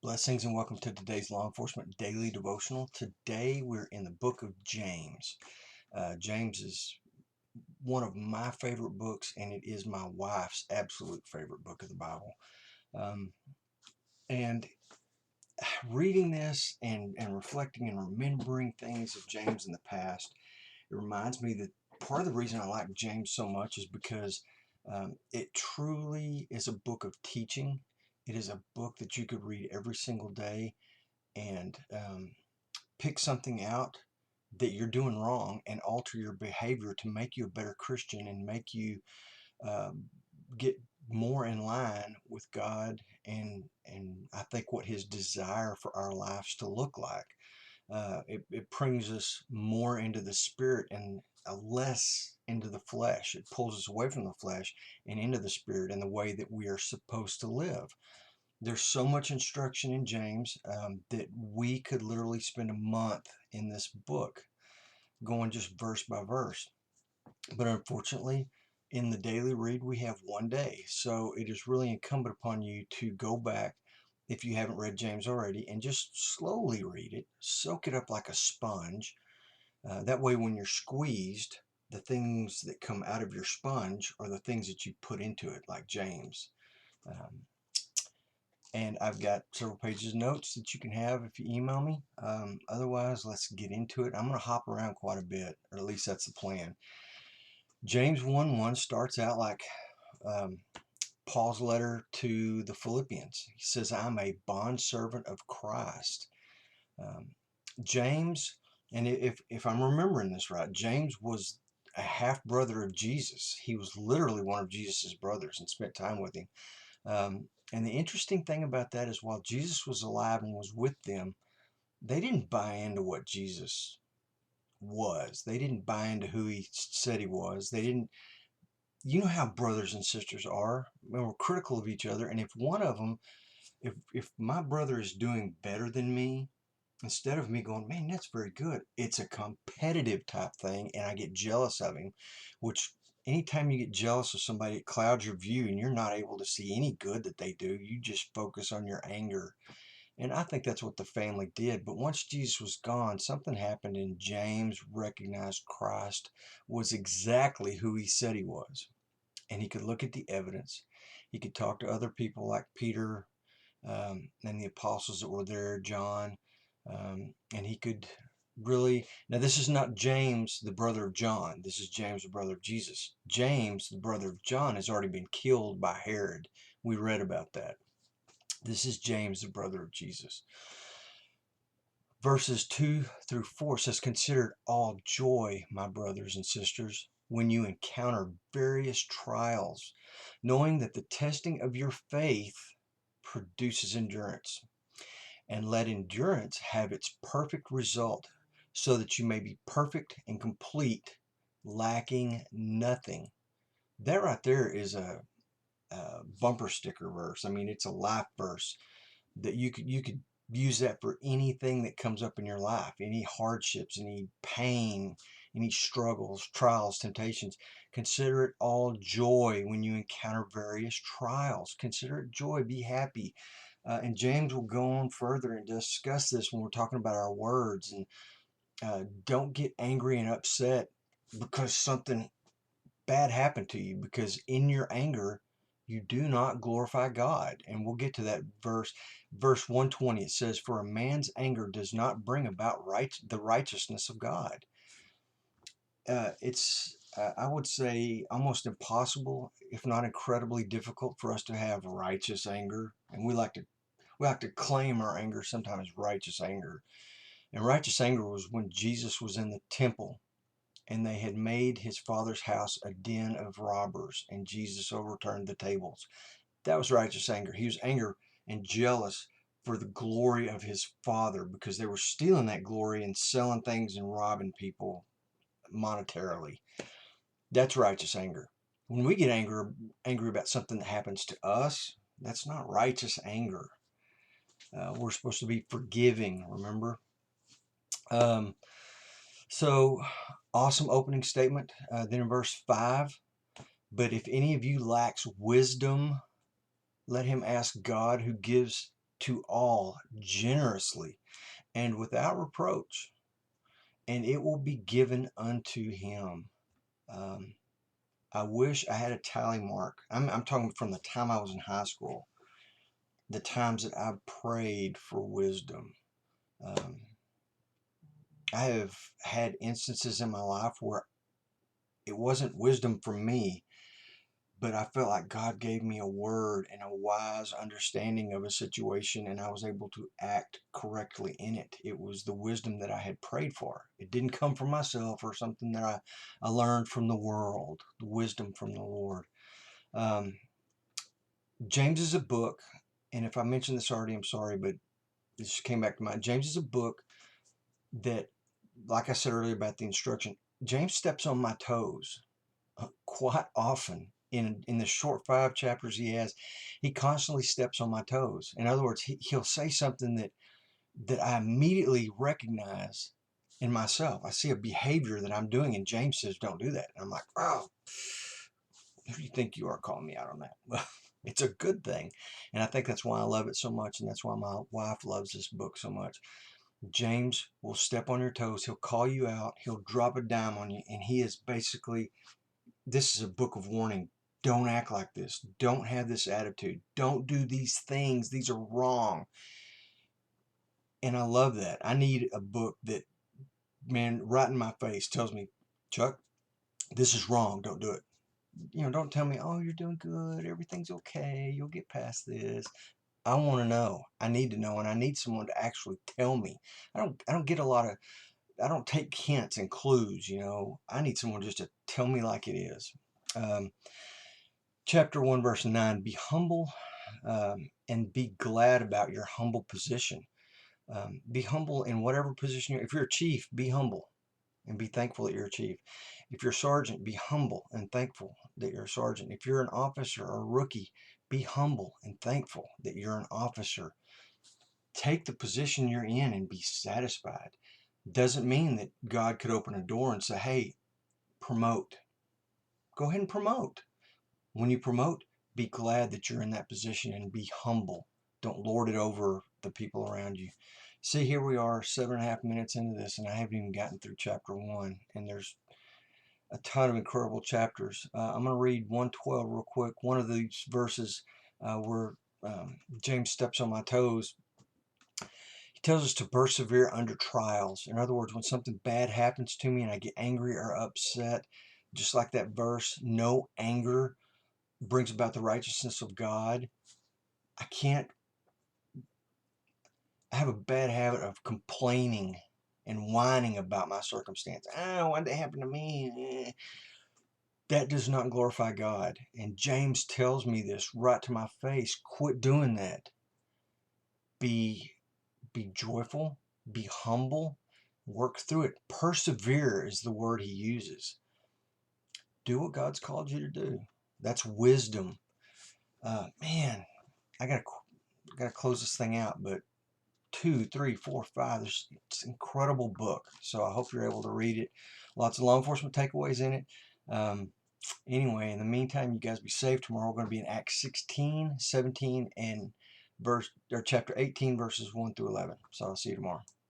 Blessings and welcome to today's Law Enforcement Daily Devotional. Today we're in the book of James. James is one of my favorite books, and it is my wife's absolute favorite book of the Bible. And reading this and reflecting and remembering things of James in the past, it reminds me that part of the reason I like James so much is because it truly is a book of teaching. It is a book that you could read every single day and pick something out that you're doing wrong and alter your behavior to make you a better Christian and make you uh, get more in line with God and I think what His desire for our lives to look like. It brings us more into the spirit and less into the flesh. It pulls us away from the flesh and into the spirit and the way that we are supposed to live. There's so much instruction in James that we could literally spend a month in this book going just verse by verse. But unfortunately, in the daily read, we have one day. So it is really incumbent upon you to go back, if you haven't read James already, and just slowly read it, soak it up like a sponge. That way, when you're squeezed, the things that come out of your sponge are the things that you put into it, like James. Um, and I've got several pages of notes that you can have if you email me. Otherwise, let's get into it. I'm going to hop around quite a bit, or at least that's the plan. James 1:1 starts out like um, Paul's letter to the Philippians. He says, I'm a bondservant of Christ. Um, James, and if I'm remembering this right, James was a half brother of Jesus. He was literally one of Jesus's brothers and spent time with him. And the interesting thing about that is while Jesus was alive and was with them, they didn't buy into what Jesus was. They didn't buy into who he said he was. They didn't, you know how brothers and sisters are. We're critical of each other. And if one of them, if my brother is doing better than me, instead of me going, man, that's very good, it's a competitive type thing, and I get jealous of him, which anytime you get jealous of somebody, it clouds your view, and you're not able to see any good that they do. You just focus on your anger. And I think that's what the family did. But once Jesus was gone, something happened, and James recognized Christ was exactly who he said he was. And he could look at the evidence. He could talk to other people like Peter and the apostles that were there, John, and he could really. Now, this is not James, the brother of John. This is James, the brother of Jesus. James, the brother of John, has already been killed by Herod. We read about that. This is James, the brother of Jesus. Verses 2 through 4 says, consider it all joy, my brothers and sisters, when you encounter various trials, knowing that the testing of your faith produces endurance. And let endurance have its perfect result, so that you may be perfect and complete, lacking nothing. That right there is a bumper sticker verse. I mean, it's a life verse that you could use that for anything that comes up in your life, any hardships, any pain, any struggles, trials, temptations. Consider it all joy when you encounter various trials. Consider it joy. Be happy. And James will go on further and discuss this when we're talking about our words. And don't get angry and upset because something bad happened to you, because in your anger, you do not glorify God. And we'll get to that verse 120. It says, for a man's anger does not bring about the righteousness of God. It's I would say almost impossible, if not incredibly difficult, for us to have righteous anger. And we like to claim our anger, sometimes righteous anger. And righteous anger was when Jesus was in the temple and they had made his father's house a den of robbers, and Jesus overturned the tables. That was righteous anger. He was angry and jealous for the glory of his father, because they were stealing that glory and selling things and robbing people monetarily. That's righteous anger. When we get angry about something that happens to us, that's not righteous anger. We're supposed to be forgiving, remember? Um, so, awesome opening statement. Then in verse 5, but if any of you lacks wisdom, let him ask God, who gives to all generously and without reproach, and it will be given unto him. Um, I wish I had a tally mark. I'm talking from the time I was in high school, the times that I've prayed for wisdom. Um, I have had instances in my life where it wasn't wisdom from me, but I felt like God gave me a word and a wise understanding of a situation, and I was able to act correctly in it. It was the wisdom that I had prayed for. It didn't come from myself or something that I learned from the world, the wisdom from the Lord. Um, James is a book, and if I mentioned this already, I'm sorry, but this just came back to mind. James is a book that, like I said earlier about the instruction, James steps on my toes quite often. In the short 5 chapters he has, he constantly steps on my toes. In other words, he'll say something that I immediately recognize in myself. I see a behavior that I'm doing, and James says, "Don't do that." And I'm like, "Oh, who do you think you are calling me out on that?" Well, it's a good thing, and I think that's why I love it so much, and that's why my wife loves this book so much. James will step on your toes. He'll call you out. He'll drop a dime on you, and he is basically, this is a book of warning. Don't act like this. Don't have this attitude. Don't do these things. These are wrong. And I love that. I need a book that, man, right in my face tells me, "Chuck, this is wrong. Don't do it." Don't tell me, "Oh, you're doing good. Everything's okay. You'll get past this." I want to know. I need to know, and I need someone to actually tell me. I don't get a lot of, I don't take hints and clues. I need someone just to tell me like it is. Um, Chapter 1, verse 9, be humble and be glad about your humble position. Be humble in whatever position if you're a chief, be humble and be thankful that you're a chief. If you're a sergeant, be humble and thankful that you're a sergeant. If you're an officer or a rookie, be humble and thankful that you're an officer. Take the position you're in and be satisfied. Doesn't mean that God could open a door and say, "Hey, promote." Go ahead and promote. When you promote, be glad that you're in that position and be humble. Don't lord it over the people around you. See, here we are 7.5 minutes into this, and I haven't even gotten through chapter 1, and there's a ton of incredible chapters. I'm going to read 112 real quick. One of these verses where James steps on my toes, he tells us to persevere under trials. In other words, when something bad happens to me and I get angry or upset, just like that verse, no anger brings about the righteousness of God. I have a bad habit of complaining and whining about my circumstance. "Oh, why'd that happen to me?" That does not glorify God. And James tells me this right to my face. Quit doing that. Be joyful, be humble, work through it. Persevere is the word he uses. Do what God's called you to do. That's wisdom. Man, I gotta close this thing out, but 2, 3, 4, 5. It's an incredible book. So I hope you're able to read it. Lots of law enforcement takeaways in it. Anyway, in the meantime, you guys be safe. Tomorrow we're going to be in Acts 16, 17, and chapter 18, verses 1 through 11. So I'll see you tomorrow.